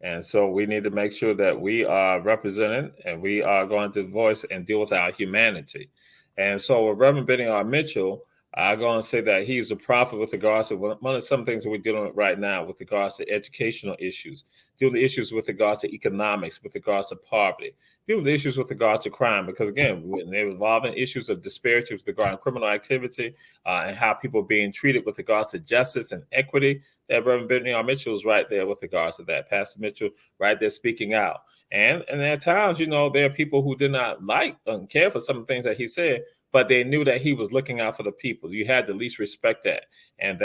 And so we need to make sure that we are represented and we are going to voice and deal with our humanity. And so with Reverend Bennie R. Mitchell, I'm going to say that he's a prophet with regards to one of some things that we're dealing with right now with regards to educational issues, dealing with issues with regards to economics, with regards to poverty, dealing with issues with regards to crime, because again, they're involving issues of disparity with regard to criminal activity and how people are being treated with regards to justice and equity. That Reverend Bennie R. Mitchell is right there with regards to that. Pastor Mitchell right there speaking out. And at times, there are people who did not like and care for some of the things that he said, but they knew that he was looking out for the people. You had to at least respect that. And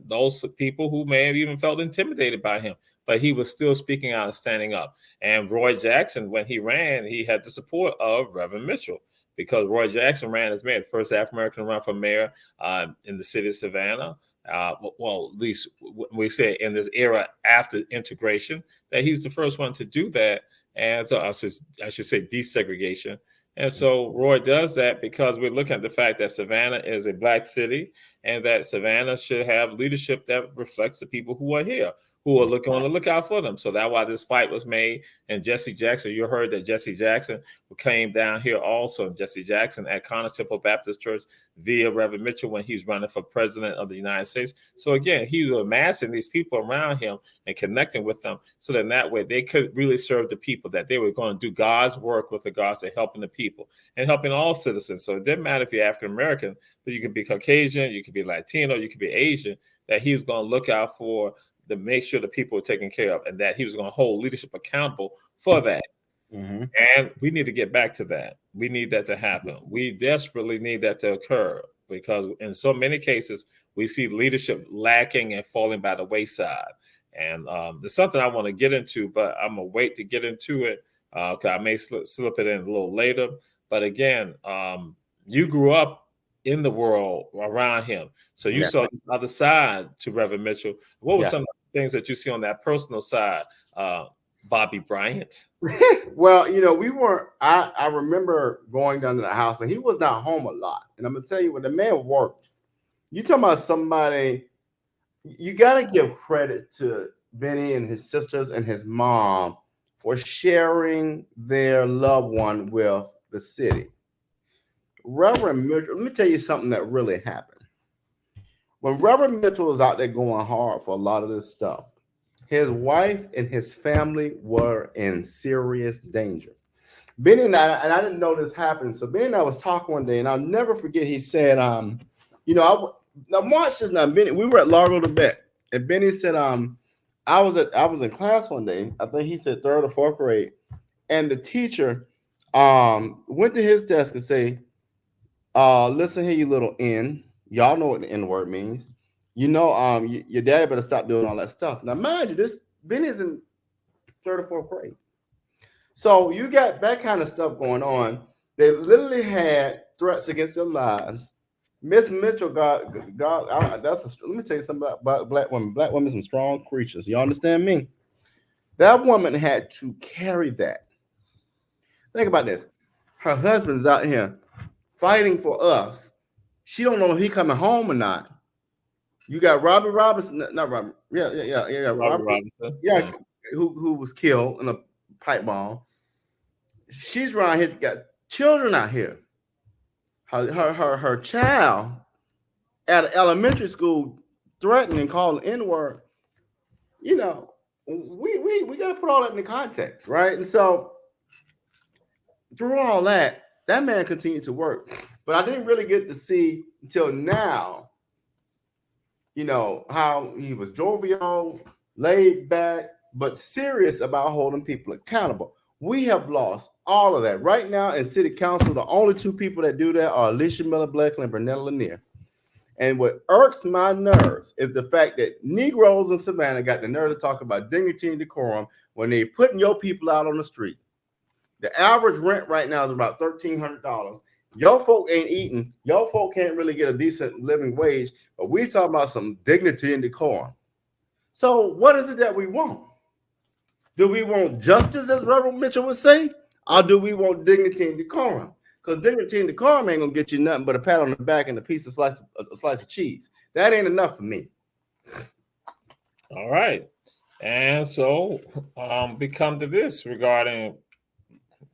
those people who may have even felt intimidated by him, but he was still speaking out and standing up. And Roy Jackson, when he ran, he had the support of Reverend Mitchell, because Roy Jackson ran as mayor, the first African-American to run for mayor in the city of Savannah. At least we say in this era after integration, that he's the first one to do that. And so I should say desegregation. And so Roy does that because we're looking at the fact that Savannah is a Black city, and that Savannah should have leadership that reflects the people who are here, who are on the lookout for them. So that's why this fight was made. And Jesse Jackson, you heard that Jesse Jackson came down here also. Jesse Jackson at Connors Temple Baptist Church via Reverend Mitchell when he's running for president of the United States. So again, he was amassing these people around him and connecting with them, so that way they could really serve the people, that they were going to do God's work with regards to helping the people and helping all citizens. So it didn't matter if you're African American, but you can be Caucasian, you could be Latino, you could be Asian, that he was going to look out for to make sure the people were taken care of, and that he was going to hold leadership accountable for that. Mm-hmm. And we need to get back to that. We need that to happen. We desperately need that to occur, because in so many cases, we see leadership lacking and falling by the wayside. And there's something I want to get into, but I'm going to wait to get into it because I may slip it in a little later. But again, you grew up in the world around him, so you saw this other side to Reverend Mitchell. What were some of the things that you see on that personal side, Bobby Bryant? Well, we weren't. I remember going down to the house, and he was not home a lot. And I'm gonna tell you, when the man worked, you talking about somebody. You got to give credit to Bennie and his sisters and his mom for sharing their loved one with the city. Reverend Mitchell, let me tell you something that really happened. When Reverend Mitchell was out there going hard for a lot of this stuff, his wife and his family were in serious danger. Bennie and I didn't know this happened. So Bennie and I was talking one day, and I'll never forget, he said, Now March is not Benny. We were at Largo to Bet, and Benny said, I was in class one day. I think he said 3rd or 4th grade, and the teacher went to his desk and say, listen here, you little N. Y'all know what the N word means. You know, your daddy better stop doing all that stuff. Now, mind you, this Benny's in 3rd or 4th grade. So you got that kind of stuff going on. They literally had threats against their lives. Miss Mitchell let me tell you something about black women. Black women are some strong creatures. You understand me? That woman had to carry that. Think about this. Her husband's out here fighting for us. She don't know if he coming home or not. You got Robbie Robinson, not Robbie. Yeah. Robbie Robinson. Yeah, who was killed in a pipe bomb. She's around here, got children out here. Her child at an elementary school threatening and calling N-word. You know, we got to put all that in the context, right? And so through all that man continued to work. But I didn't really get to see until now, you know, how he was jovial, laid back, but serious about holding people accountable. We have lost all of that. Right now in city council, the only 2 people that do that are Alicia Miller-Blackley and Bernetta Lanier. And what irks my nerves is the fact that Negroes in Savannah got the nerve to talk about dignity and decorum when they're putting your people out on the street. The average rent right now is about $1,300. Your folk ain't eating. Your folk can't really get a decent living wage, but we talking about some dignity and decorum. So what is it that we want? Do we want justice, as Reverend Mitchell would say, or do we want dignity and decorum? Because dignity and decorum ain't gonna get you nothing but a pat on the back and a slice of cheese. That ain't enough for me. All right. And so we come to this regarding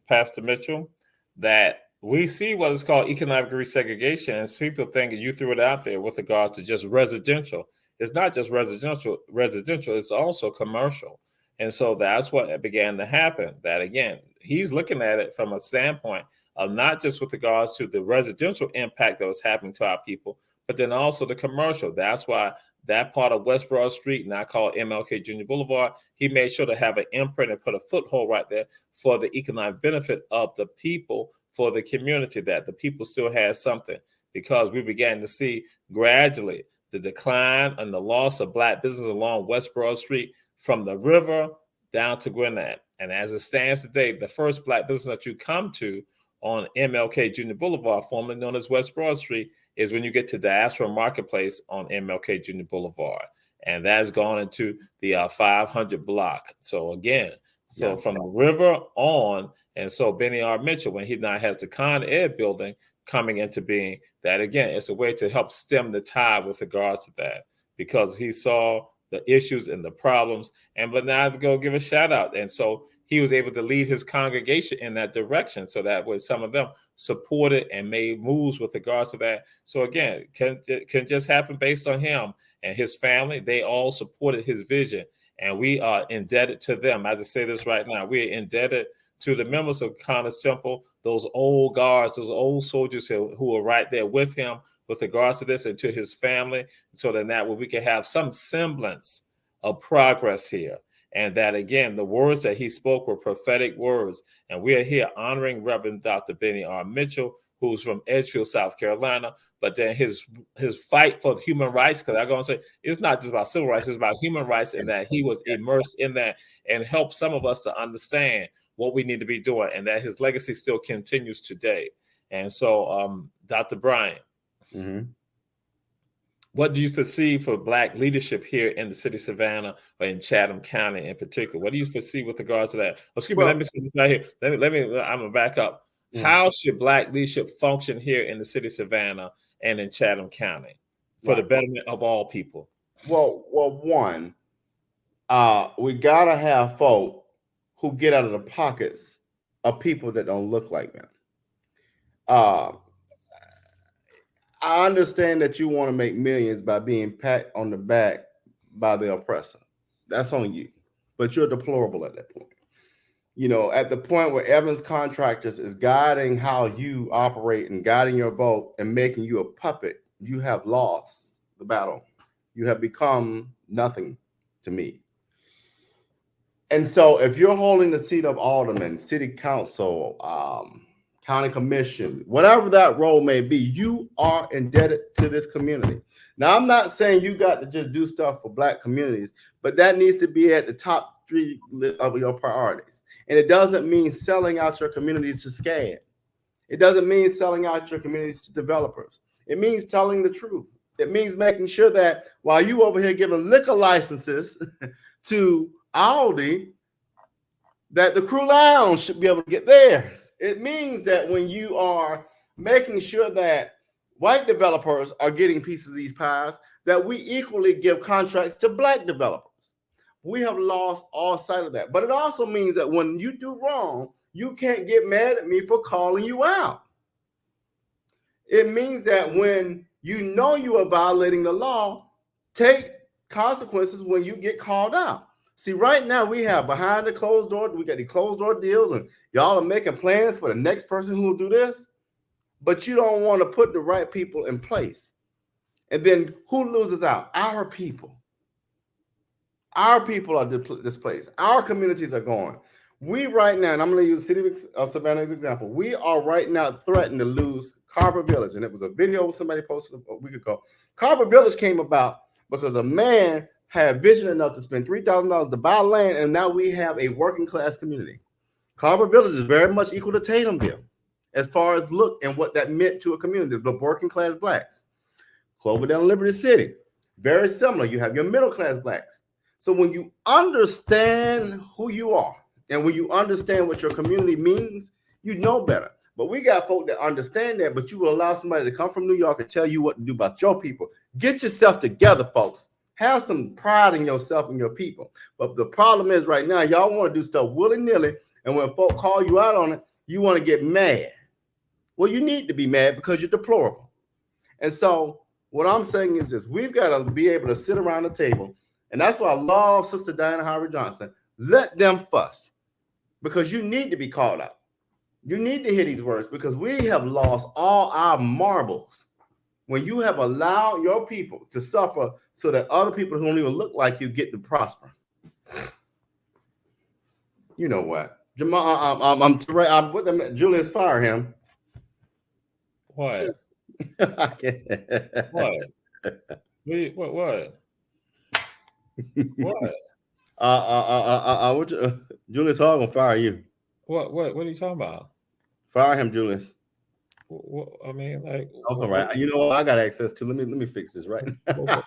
Pastor Mitchell, that we see what is called economic resegregation, and people think you threw it out there with regards to just residential. It's not just residential, it's also commercial. And so that's what began to happen. That again, he's looking at it from a standpoint of not just with regards to the residential impact that was happening to our people, but then also the commercial. That's why that part of West Broad Street, now called MLK Jr. Boulevard, he made sure to have an imprint and put a foothold right there for the economic benefit of the people, for the community, that the people still had something, because we began to see gradually the decline and the loss of Black business along West Broad Street from the river down to Gwinnett. And as it stands today, the first Black business that you come to on MLK Jr. Boulevard, formerly known as West Broad Street, is when you get to Diaspora Marketplace on MLK Jr. Boulevard. And that's gone into the 500 block. So again, from the river on, and so Bennie R. Mitchell, when he now has the Con Ed building coming into being, that again, it's a way to help stem the tide with regards to that, because he saw the issues and the problems, but now to go give a shout out. And so he was able to lead his congregation in that direction, so that way some of them supported and made moves with regards to that. So again, can just happen based on him and his family. They all supported his vision, and we are indebted to them. I just say this right now, we are indebted to the members of Connors Temple, those old guards, those old soldiers who are right there with him with regards to this, and to his family, so that way we can have some semblance of progress here. And that again, the words that he spoke were prophetic words. And we are here honoring Reverend Dr. Bennie R. Mitchell, who's from Edgefield, South Carolina. But then his fight for human rights, because I'm going to say it's not just about civil rights, it's about human rights, and that he was immersed in that and helped some of us to understand what we need to be doing, and that his legacy still continues today. And so, Dr. Brian, what do you foresee for Black leadership here in the city of Savannah, or in Chatham County in particular? What do you foresee with regards to that? Excuse me, let me say this right here. Let me. I'm gonna back up. How should Black leadership function here in the city of Savannah and in Chatham County for the betterment of all people? Well, one, we gotta have folk who get out of the pockets of people that don't look like them. I understand that you want to make millions by being pat on the back by the oppressor. That's on you, but you're deplorable at that point. You know, at the point where Evans Contractors is guiding how you operate and guiding your vote and making you a puppet, you have lost. the battle. You have become nothing to me. And so if you're holding the seat of alderman, city council, county commission, whatever that role may be, you are indebted to this community. Now, I'm not saying you got to just do stuff for Black communities, but that needs to be at the top 3 of your priorities. And it doesn't mean selling out your communities to scam. It doesn't mean selling out your communities to developers. It means telling the truth. It means making sure that while you over here giving liquor licenses to Aldi, that the Crew Lounge should be able to get theirs. It means that when you are making sure that white developers are getting pieces of these pies, that we equally give contracts to Black developers. We have lost all sight of that. But it also means that when you do wrong, you can't get mad at me for calling you out. It means that when you know you are violating the law, take consequences when you get called out. See, right now we have behind the closed door, we got the closed door deals, and y'all are making plans for the next person who will do this, but you don't want to put the right people in place. And then who loses out? Our people. Our people are displaced. Our communities are going. We right now, and I'm going to use the city of Savannah as an example, we are right now threatened to lose Carver Village. And it was a video somebody posted a week ago. Carver Village came about because a man had vision enough to spend $3,000 to buy land, and now we have a working class community. Carver Village is very much equal to Tatumville as far as look and what that meant to a community, the working class Blacks. Cloverdale and Liberty City, very similar. You have your middle class Blacks. So when you understand who you are and when you understand what your community means, you know better. But we got folk that understand that, but you will allow somebody to come from New York and tell you what to do about your people. Get yourself together, folks. Have some pride in yourself and your people. But the problem is right now, y'all want to do stuff willy-nilly, and when folk call you out on it, you want to get mad. Well, you need to be mad because you're deplorable. And so what I'm saying is this: we've got to be able to sit around the table, and that's why I love Sister Diana Howard Johnson. Let them fuss, because you need to be called out. You need to hear these words, because we have lost all our marbles when you have allowed your people to suffer so that other people who don't even look like you get to prosper. You know what? Julius, fire him. What? What? What? What? Julius Hall gonna fire you. What are you talking about? Fire him, Julius. I mean, like, all right. You know what? I got access to. Let me fix this right now.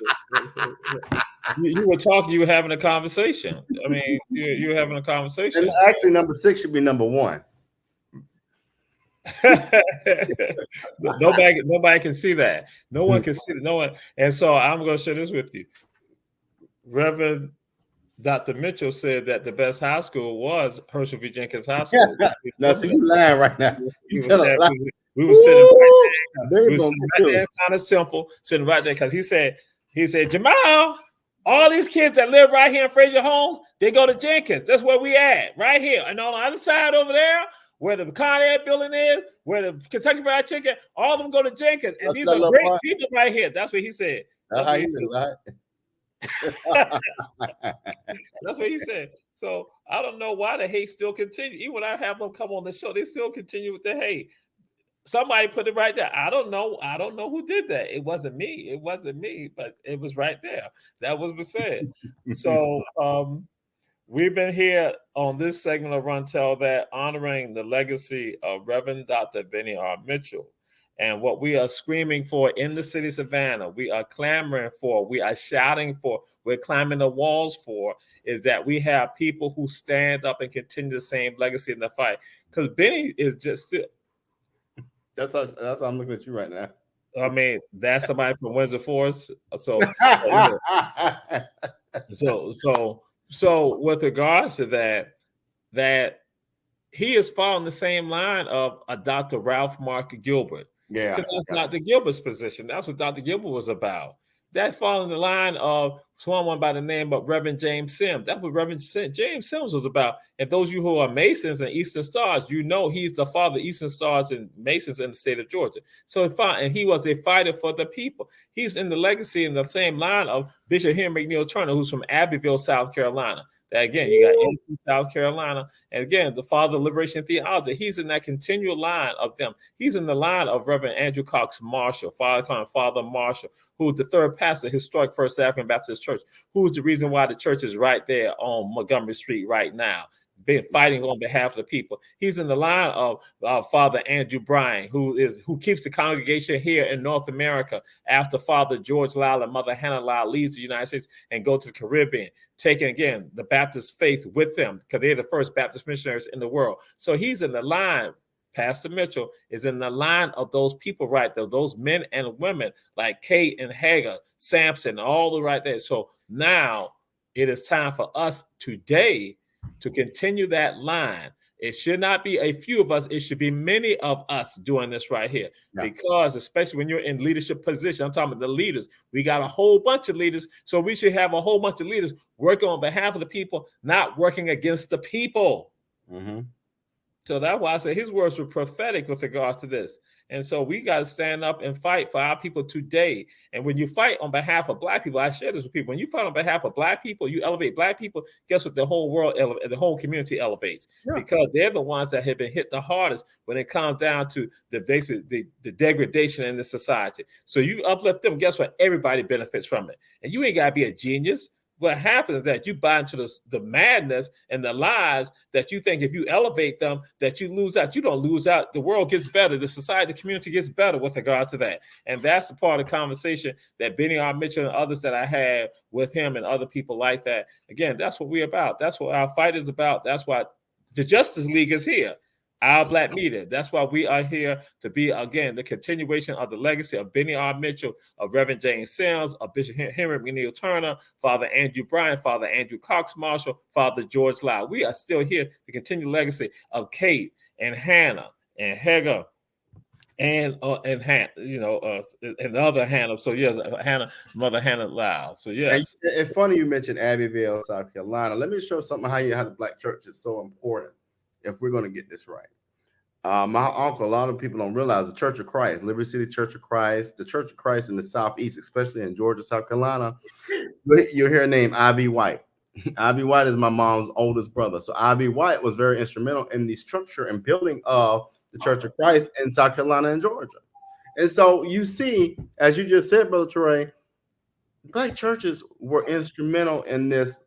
You were talking. You were having a conversation. I mean, you were having a conversation. And actually, number 6 should be number 1. Nobody can see that. No one can see it. No one. And so I'm going to share this with you. Reverend Dr. Mitchell said that the best high school was Herschel V. Jenkins High School. Now, see, you lying right now. We were sitting right there. We were sitting right there in Thomas Temple, sitting right there, because he said, Jamal, all these kids that live right here in Fraser Home, they go to Jenkins. That's where we at, right here. And on the other side over there, where the Con Ed building is, where the Kentucky Fried Chicken, all of them go to Jenkins. And these are great people right here. That's what he said. That's how he said, right? That's what he said. So I don't know why the hate still continues. Even when I have them come on the show, they still continue with the hate. Somebody put it right there. I don't know who did that. It wasn't me, but it was right there. That was what said. So we've been here on this segment of Run Tell That, honoring the legacy of Reverend Dr. Bennie R. Mitchell. And what we are screaming for in the city of Savannah, we are clamoring for, we are shouting for, we're climbing the walls for, is that we have people who stand up and continue the same legacy in the fight. Because Bennie is just still. That's how I'm looking at you right now. I mean, that's somebody from Windsor Forest. So with regards to that he is following the same line of a Dr. Ralph Mark Gilbert. Yeah, that's Dr. Gilbert's position. That's what Dr. Gilbert was about. that fall in the line of someone by the name of Reverend James Sims. That's what Reverend James Sims was about. And those of you who are Masons and Eastern Stars, you know he's the father of Eastern Stars and Masons in the state of Georgia. So and he was a fighter for the people. He's in the legacy in the same line of Bishop Henry McNeil Turner, who's from Abbeville, South Carolina. That again, you got in South Carolina, and again, the father of liberation theology. He's in that continual line of them. He's in the line of Reverend Andrew Cox Marshall, Father Marshall, who's the third pastor, historic First African Baptist Church, who's the reason why the church is right there on Montgomery Street right now, been fighting on behalf of the people. He's in the line of Father Andrew Bryan, who keeps the congregation here in North America after Father George Lyle and Mother Hannah Lyle leaves the United States and go to the Caribbean, taking again the Baptist faith with them because they're the first Baptist missionaries in the world. So he's in the line. Pastor Mitchell is in the line of those people right there, those men and women like Kate and Hagar, Samson, all the right there. So now it is time for us today to continue that line. It should not be a few of us. It should be many of us doing this right here. Yeah. Because especially when you're in leadership position, I'm talking about the leaders. We got a whole bunch of leaders. So we should have a whole bunch of leaders working on behalf of the people, not working against the people. Mm-hmm. So that's why I say his words were prophetic with regards to this. And so we got to stand up and fight for our people today. And when you fight on behalf of Black people, I share this with people. When you fight on behalf of Black people, you elevate Black people, guess what? The whole world, the whole community elevates. Yeah. Because they're the ones that have been hit the hardest when it comes down to the degradation in the society. So you uplift them, guess what? Everybody benefits from it. And you ain't got to be a genius. What happens is that you buy into the madness and the lies that you think if you elevate them, that you lose out. You don't lose out. The world gets better. The society, the community gets better with regard to that. And that's the part of the conversation that Bennie R. Mitchell and others that I had with him and other people like that. Again, that's what we're about. That's what our fight is about. That's why the Justice League is here. Our Black media. That's why we are here to be, again, the continuation of the legacy of Bennie R. Mitchell, of Reverend James Sims, of Bishop Henry McNeil Turner, Father Andrew Bryan, Father Andrew Cox Marshall, Father George Lyle. We are still here to continue the legacy of Kate and Hannah and Hagar and Hannah, and the other Hannah. So yes, Mother Hannah Lyle. So yes. It's funny you mentioned Abbeville, South Carolina. Let me show something how the Black church is so important if we're going to get this right. My uncle, a lot of people don't realize the Church of Christ, Liberty City Church of Christ, the Church of Christ in the Southeast, especially in Georgia, South Carolina, you'll hear a name, I.B. White. I.B. White is my mom's oldest brother. So I.B. White was very instrumental in the structure and building of the Church of Christ in South Carolina and Georgia. And so you see, as you just said, Brother Teray, Black churches were instrumental in this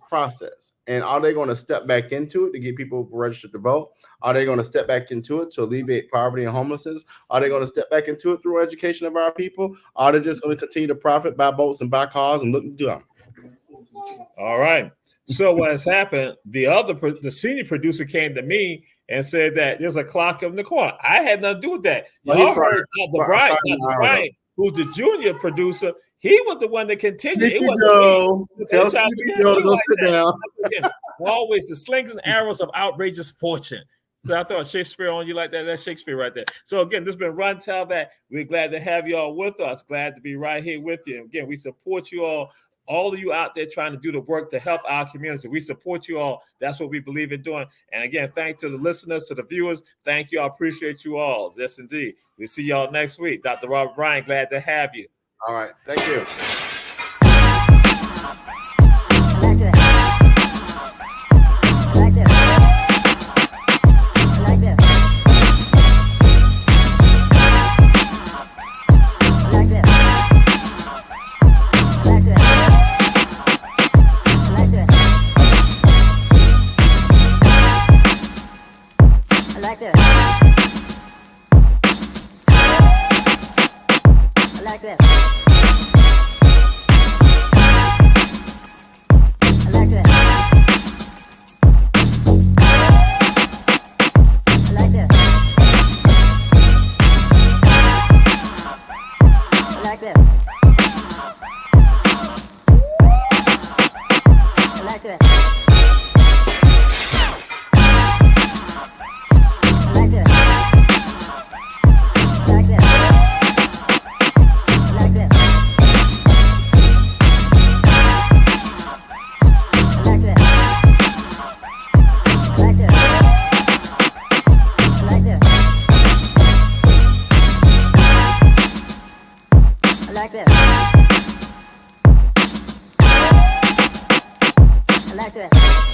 process. And are they going to step back into it to get people registered to vote? Are they going to step back into it to alleviate poverty and homelessness? Are they going to step back into it through education of our people? Are they just going to continue to profit, buy boats and buy cars and look and do them? All right. So what has happened, the senior producer came to me and said that there's a clock in the corner. I had nothing to do with that. Y'all heard Brian, who's the junior producer. He was the one that continued. It wasn't Tell Stevie Joe to go sit down. Always the slings and arrows of outrageous fortune. So I thought Shakespeare on you like that. That's Shakespeare right there. So again, this has been Run Tell That. We're glad to have you all with us. Glad to be right here with you. Again, we support you all of you out there trying to do the work to help our community. We support you all. That's what we believe in doing. And again, thanks to the listeners, to the viewers. Thank you. I appreciate you all. Yes, indeed. We'll see y'all next week. Dr. Robert Bryan, glad to have you. All right. Thank you. Like this. like this. I like this.